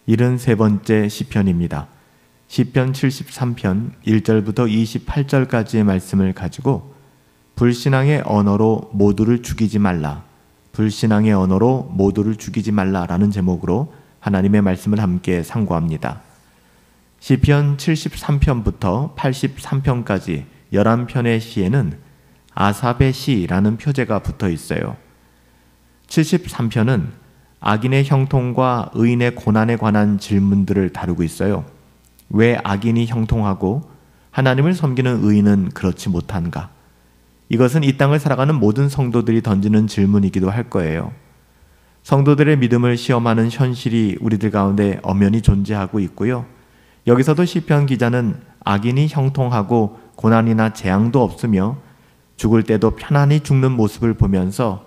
73번째 시편입니다. 시편 73편 1절부터 28절까지의 말씀을 가지고 불신앙의 언어로 모두를 죽이지 말라, 불신앙의 언어로 모두를 죽이지 말라라는 제목으로 하나님의 말씀을 함께 상고합니다. 시편 73편부터 83편까지 11편의 시에는 아삽의 시라는 표제가 붙어 있어요. 73편은 악인의 형통과 의인의 고난에 관한 질문들을 다루고 있어요. 왜 악인이 형통하고 하나님을 섬기는 의인은 그렇지 못한가? 이것은 이 땅을 살아가는 모든 성도들이 던지는 질문이기도 할 거예요. 성도들의 믿음을 시험하는 현실이 우리들 가운데 엄연히 존재하고 있고요. 여기서도 시편 기자는 악인이 형통하고 고난이나 재앙도 없으며 죽을 때도 편안히 죽는 모습을 보면서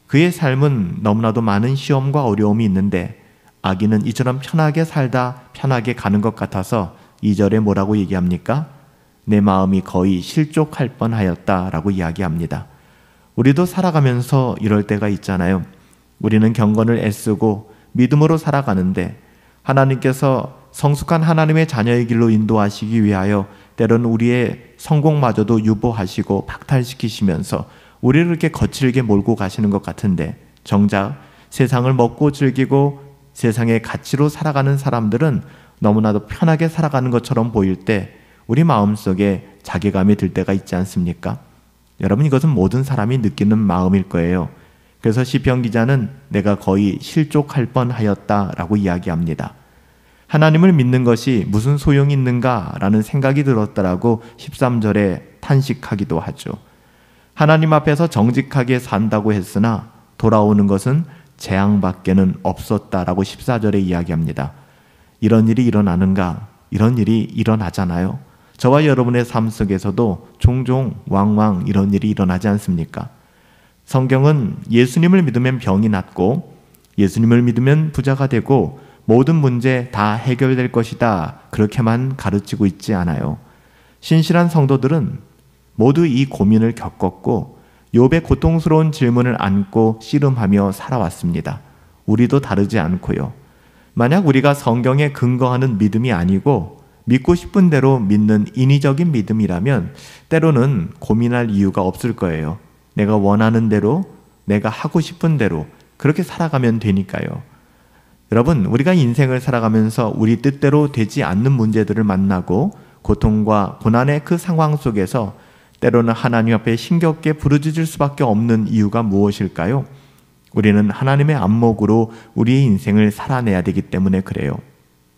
그의 삶은 너무나도 많은 시험과 어려움이 있는데 악인은 이처럼 편하게 살다 편하게 가는 것 같아서 2절에 뭐라고 얘기합니까? 내 마음이 거의 실족할 뻔하였다 라고 이야기합니다. 우리도 살아가면서 이럴 때가 있잖아요. 우리는 경건을 애쓰고 믿음으로 살아가는데 하나님께서 성숙한 하나님의 자녀의 길로 인도하시기 위하여 때로는 우리의 성공마저도 유보하시고 박탈시키시면서 우리를 이렇게 거칠게 몰고 가시는 것 같은데 정작 세상을 먹고 즐기고 세상의 가치로 살아가는 사람들은 너무나도 편하게 살아가는 것처럼 보일 때 우리 마음속에 자괴감이 들 때가 있지 않습니까? 여러분, 이것은 모든 사람이 느끼는 마음일 거예요. 그래서 시편 기자는 내가 거의 실족할 뻔하였다라고 이야기합니다. 하나님을 믿는 것이 무슨 소용이 있는가라는 생각이 들었다라고 13절에 탄식하기도 하죠. 하나님 앞에서 정직하게 산다고 했으나 돌아오는 것은 재앙밖에는 없었다라고 14절에 이야기합니다. 이런 일이 일어나는가? 이런 일이 일어나잖아요. 저와 여러분의 삶 속에서도 종종 왕왕 이런 일이 일어나지 않습니까? 성경은 예수님을 믿으면 병이 낫고 예수님을 믿으면 부자가 되고 모든 문제 다 해결될 것이다, 그렇게만 가르치고 있지 않아요. 신실한 성도들은 모두 이 고민을 겪었고 욥의 고통스러운 질문을 안고 씨름하며 살아왔습니다. 우리도 다르지 않고요. 만약 우리가 성경에 근거하는 믿음이 아니고 믿고 싶은 대로 믿는 인위적인 믿음이라면 때로는 고민할 이유가 없을 거예요. 내가 원하는 대로, 내가 하고 싶은 대로 그렇게 살아가면 되니까요. 여러분, 우리가 인생을 살아가면서 우리 뜻대로 되지 않는 문제들을 만나고 고통과 고난의 그 상황 속에서 때로는 하나님 앞에 힘겹게 부르짖을 수밖에 없는 이유가 무엇일까요? 우리는 하나님의 안목으로 우리의 인생을 살아내야 되기 때문에 그래요.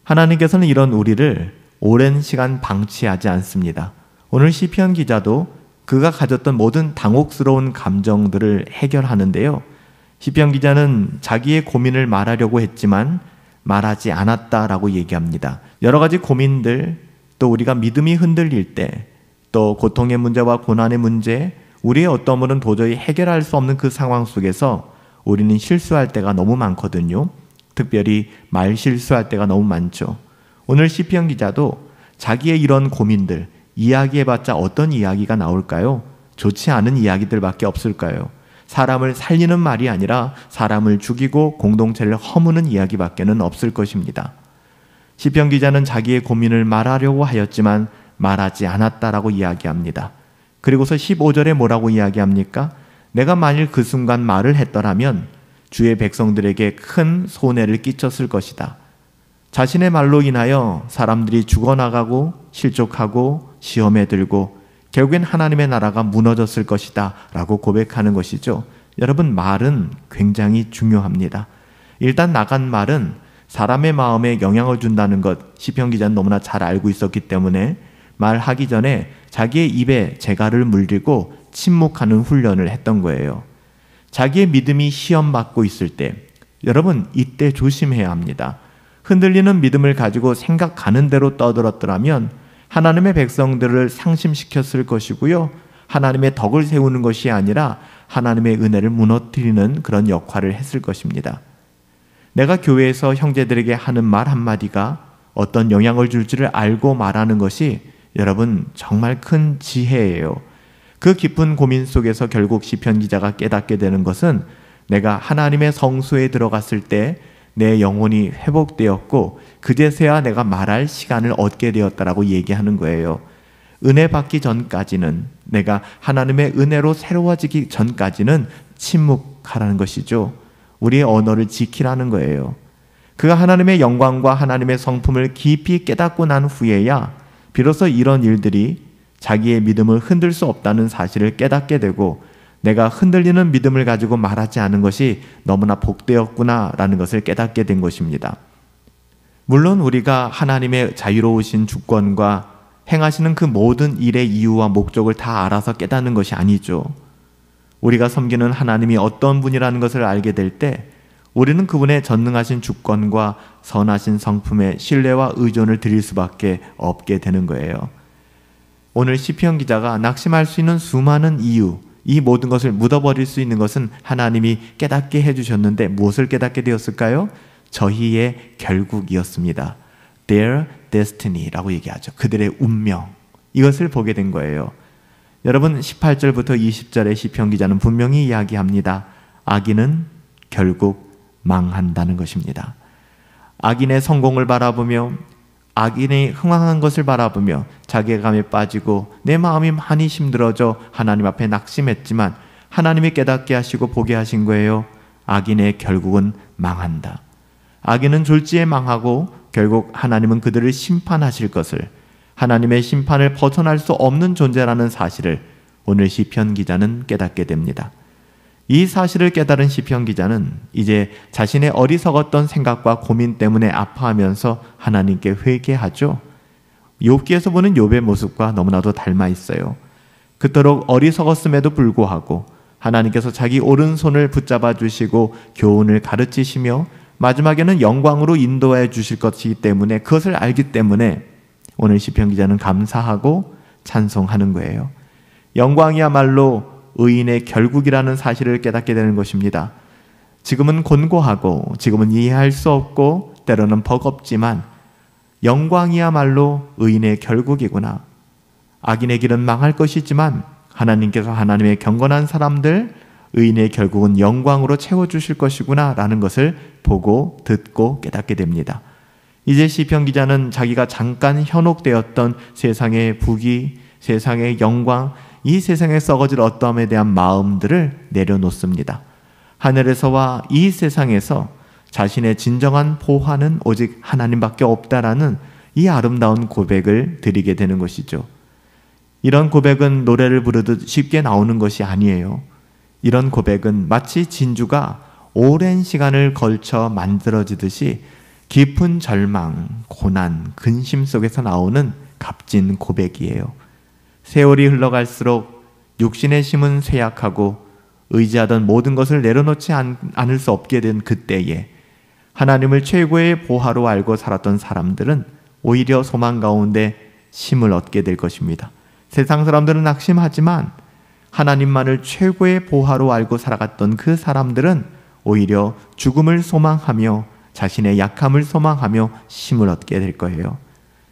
하나님께서는 이런 우리를 오랜 시간 방치하지 않습니다. 오늘 시편 기자도 그가 가졌던 모든 당혹스러운 감정들을 해결하는데요. 시편 기자는 자기의 고민을 말하려고 했지만 말하지 않았다라고 얘기합니다. 여러 가지 고민들, 또 우리가 믿음이 흔들릴 때, 또 고통의 문제와 고난의 문제, 우리의 어떠함으로는 도저히 해결할 수 없는 그 상황 속에서 우리는 실수할 때가 너무 많거든요. 특별히 말 실수할 때가 너무 많죠. 오늘 시편 기자도 자기의 이런 고민들, 이야기해봤자 어떤 이야기가 나올까요? 좋지 않은 이야기들밖에 없을까요? 사람을 살리는 말이 아니라 사람을 죽이고 공동체를 허무는 이야기밖에는 없을 것입니다. 시편 기자는 자기의 고민을 말하려고 하였지만 말하지 않았다라고 이야기합니다. 그리고서 15절에 뭐라고 이야기합니까? 내가 만일 그 순간 말을 했더라면 주의 백성들에게 큰 손해를 끼쳤을 것이다. 자신의 말로 인하여 사람들이 죽어나가고 실족하고 시험에 들고 결국엔 하나님의 나라가 무너졌을 것이다 라고 고백하는 것이죠. 여러분, 말은 굉장히 중요합니다. 일단 나간 말은 사람의 마음에 영향을 준다는 것 시편 기자는 너무나 잘 알고 있었기 때문에 말하기 전에 자기의 입에 재갈을 물리고 침묵하는 훈련을 했던 거예요. 자기의 믿음이 시험받고 있을 때 여러분, 이때 조심해야 합니다. 흔들리는 믿음을 가지고 생각가는 대로 떠들었더라면 하나님의 백성들을 상심시켰을 것이고요. 하나님의 덕을 세우는 것이 아니라 하나님의 은혜를 무너뜨리는 그런 역할을 했을 것입니다. 내가 교회에서 형제들에게 하는 말 한마디가 어떤 영향을 줄지를 알고 말하는 것이 여러분 정말 큰 지혜예요. 그 깊은 고민 속에서 결국 시편 기자가 깨닫게 되는 것은 내가 하나님의 성소에 들어갔을 때 내 영혼이 회복되었고 그제서야 내가 말할 시간을 얻게 되었다라고 얘기하는 거예요. 은혜 받기 전까지는, 내가 하나님의 은혜로 새로워지기 전까지는 침묵하라는 것이죠. 우리의 언어를 지키라는 거예요. 그가 하나님의 영광과 하나님의 성품을 깊이 깨닫고 난 후에야 비로소 이런 일들이 자기의 믿음을 흔들 수 없다는 사실을 깨닫게 되고, 내가 흔들리는 믿음을 가지고 말하지 않은 것이 너무나 복되었구나라는 것을 깨닫게 된 것입니다. 물론 우리가 하나님의 자유로우신 주권과 행하시는 그 모든 일의 이유와 목적을 다 알아서 깨닫는 것이 아니죠. 우리가 섬기는 하나님이 어떤 분이라는 것을 알게 될 때 우리는 그분의 전능하신 주권과 선하신 성품에 신뢰와 의존을 드릴 수밖에 없게 되는 거예요. 오늘 시편 기자가 낙심할 수 있는 수많은 이유, 이 모든 것을 묻어버릴 수 있는 것은 하나님이 깨닫게 해주셨는데 무엇을 깨닫게 되었을까요? 저희의 결국이었습니다. Their destiny라고 얘기하죠. 그들의 운명, 이것을 보게 된 거예요. 여러분, 18절부터 20절의 시편 기자는 분명히 이야기합니다. 악인은 결국 망한다는 것입니다. 악인의 성공을 바라보며, 악인의 흥황한 것을 바라보며 자괴감에 빠지고 내 마음이 많이 힘들어져 하나님 앞에 낙심했지만 하나님이 깨닫게 하시고 보게 하신 거예요. 악인의 결국은 망한다. 악인은 졸지에 망하고 결국 하나님은 그들을 심판하실 것을, 하나님의 심판을 벗어날 수 없는 존재라는 사실을 오늘 시편 기자는 깨닫게 됩니다. 이 사실을 깨달은 시편 기자는 이제 자신의 어리석었던 생각과 고민 때문에 아파하면서 하나님께 회개하죠. 욥기에서 보는 욥의 모습과 너무나도 닮아 있어요. 그토록 어리석었음에도 불구하고 하나님께서 자기 오른손을 붙잡아 주시고 교훈을 가르치시며 마지막에는 영광으로 인도해 주실 것이기 때문에, 그것을 알기 때문에 오늘 시편 기자는 감사하고 찬송하는 거예요. 영광이야말로 의인의 결국이라는 사실을 깨닫게 되는 것입니다. 지금은 곤고하고 지금은 이해할 수 없고 때로는 버겁지만 영광이야말로 의인의 결국이구나. 악인의 길은 망할 것이지만 하나님께서 하나님의 경건한 사람들, 의인의 결국은 영광으로 채워주실 것이구나 라는 것을 보고 듣고 깨닫게 됩니다. 이제 시편 기자는 자기가 잠깐 현혹되었던 세상의 부귀, 세상의 영광, 이 세상에 썩어질 어떠함에 대한 마음들을 내려놓습니다. 하늘에서와 이 세상에서 자신의 진정한 보화는 오직 하나님밖에 없다라는 이 아름다운 고백을 드리게 되는 것이죠. 이런 고백은 노래를 부르듯 쉽게 나오는 것이 아니에요. 이런 고백은 마치 진주가 오랜 시간을 걸쳐 만들어지듯이 깊은 절망, 고난, 근심 속에서 나오는 값진 고백이에요. 세월이 흘러갈수록 육신의 힘은 쇠약하고 의지하던 모든 것을 내려놓지 않을 수 없게 된 그때에 하나님을 최고의 보화로 알고 살았던 사람들은 오히려 소망 가운데 힘을 얻게 될 것입니다. 세상 사람들은 낙심하지만 하나님만을 최고의 보화로 알고 살아갔던 그 사람들은 오히려 죽음을 소망하며 자신의 약함을 소망하며 힘을 얻게 될 거예요.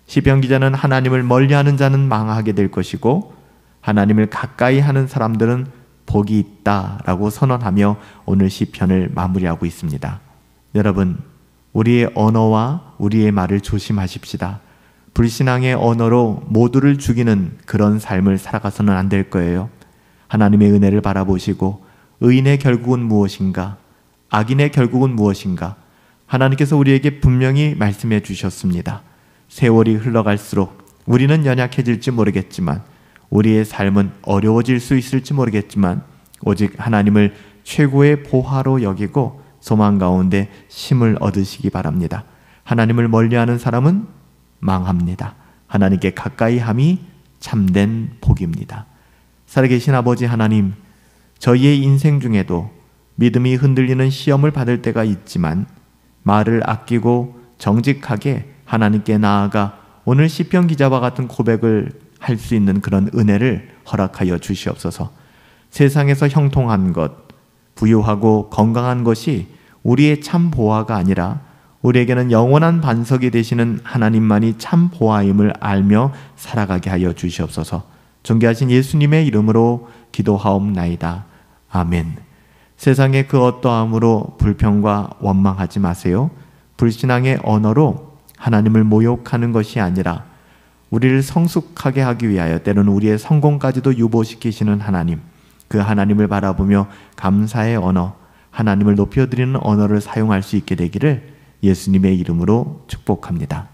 시편 기자는 하나님을 멀리하는 자는 망하게 될 것이고 하나님을 가까이 하는 사람들은 복이 있다라고 선언하며 오늘 시편을 마무리하고 있습니다. 여러분, 우리의 언어와 우리의 말을 조심하십시다. 불신앙의 언어로 모두를 죽이는 그런 삶을 살아가서는 안 될 거예요. 하나님의 은혜를 바라보시고 의인의 결국은 무엇인가? 악인의 결국은 무엇인가? 하나님께서 우리에게 분명히 말씀해 주셨습니다. 세월이 흘러갈수록 우리는 연약해질지 모르겠지만, 우리의 삶은 어려워질 수 있을지 모르겠지만 오직 하나님을 최고의 보화로 여기고 소망 가운데 힘을 얻으시기 바랍니다. 하나님을 멀리하는 사람은 망합니다. 하나님께 가까이 함이 참된 복입니다. 살아계신 아버지 하나님, 저희의 인생 중에도 믿음이 흔들리는 시험을 받을 때가 있지만 말을 아끼고 정직하게 하나님께 나아가 오늘 시편 기자와 같은 고백을 할 수 있는 그런 은혜를 허락하여 주시옵소서. 세상에서 형통한 것, 부유하고 건강한 것이 우리의 참 보화가 아니라 우리에게는 영원한 반석이 되시는 하나님만이 참 보화임을 알며 살아가게 하여 주시옵소서. 존귀하신 예수님의 이름으로 기도하옵나이다. 아멘. 세상의 그 어떠함으로 불평과 원망하지 마세요. 불신앙의 언어로 하나님을 모욕하는 것이 아니라 우리를 성숙하게 하기 위하여 때로는 우리의 성공까지도 유보시키시는 하나님, 그 하나님을 바라보며 감사의 언어, 하나님을 높여드리는 언어를 사용할 수 있게 되기를 예수님의 이름으로 축복합니다.